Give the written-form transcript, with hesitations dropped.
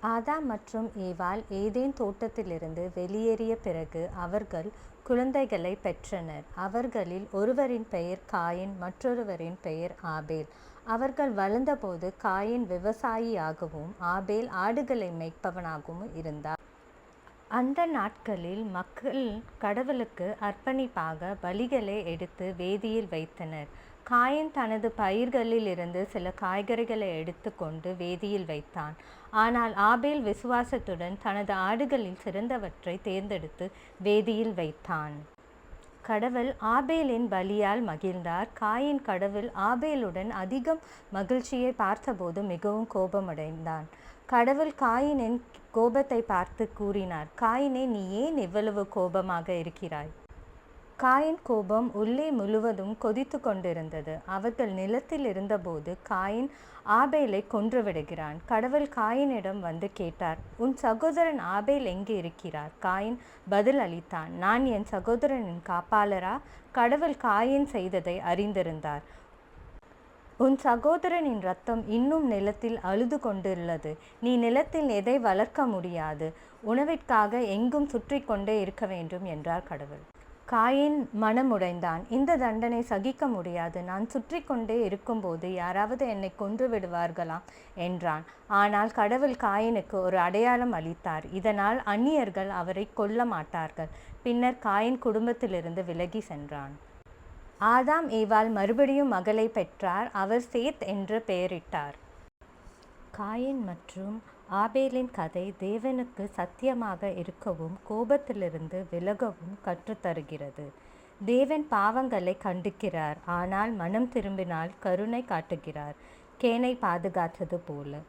ஆதாம் மற்றும் ஏவாள் ஏதேன் தோட்டத்திலிருந்து வெளியேறிய பிறகு அவர்கள் குழந்தைகளை பெற்றனர். அவர்களில் ஒருவரின் பெயர் காயின், மற்றொருவரின் பெயர் ஆபேல். அவர்கள் வளர்ந்தபோது காயின் விவசாயியாகவும் ஆபேல் ஆடுகளை மேய்ப்பவனாகவும் இருந்தார். அந்த நாட்களில் மக்கள் கடவுளுக்கு அர்ப்பணிப்பாக பலிகளை எடுத்து வேதியில் வைத்தனர். காயின் தனது பயிர்களில் இருந்து சில காய்கறிகளை எடுத்து கொண்டு வேதியில் வைத்தான். ஆனால் ஆபேல் விசுவாசத்துடன் தனது ஆடுகளில் சிறந்தவற்றை தேர்ந்தெடுத்து வேதியில் வைத்தான். கடவுள் ஆபேலின் பலியால் மகிழ்ந்தார். காயின் கடவுள் ஆபேலுடன் அதிகம் மகிழ்ச்சியை பார்த்தபோது மிகவும் கோபமடைந்தான். கடவுள் காயினின் கோபத்தை பார்த்து கூறினார், காயினே, நீ ஏன் இவ்வளவு கோபமாக இருக்கிறாய்? காயின் கோபம் உள்ளே முழுவதும் கொதித்து கொண்டிருந்தது. அவர்கள் நிலத்தில் இருந்தபோது காயின் ஆபேலை கொன்றுவிடுகிறான். கடவுள் காயினிடம் வந்து கேட்டார், உன் சகோதரன் ஆபேல் எங்கே இருக்கிறார்? காயின் பதில் அளித்தான், நான் என் சகோதரனின் காப்பாளரா? கடவுள் காயின் செய்ததை அறிந்திருந்தார். உன் சகோதரனின் இரத்தம் இன்னும் நிலத்தில் அழுது கொண்டுள்ளது. நீ நிலத்தில் எதை வளர்க்க முடியாது. உணவிற்காக எங்கும் சுற்றி கொண்டே இருக்க வேண்டும் என்றார் கடவுள். காயின் மனமுடைந்தான். இந்த தண்டனை சகிக்க முடியாது. நான் சுற்றி கொண்டே இருக்கும்போது யாராவது என்னை கொன்று விடுவார்களாம் என்றான். ஆனால் கடவுள் காயினுக்கு ஒரு அடையாளம் அளித்தார். இதனால் அந்நியர்கள் அவரை கொல்ல மாட்டார்கள். பின்னர் காயின் குடும்பத்திலிருந்து விலகி சென்றான். ஆதாம் ஏவாள் மறுபடியும் மகளை பெற்றார். அவர் சேத் என்று பெயரிட்டார். காயின் மற்றும் ஆபேலின் கதை தேவனுக்கு சத்தியமாக இருக்கவும் கோபத்திலிருந்து விலகவும் கற்றுத்தருகிறது. தேவன் பாவங்களை கண்டிக்கிறார், ஆனால் மனம் திரும்பினால் கருணை காட்டுகிறார். கேனை பாதுகாத்தது போல.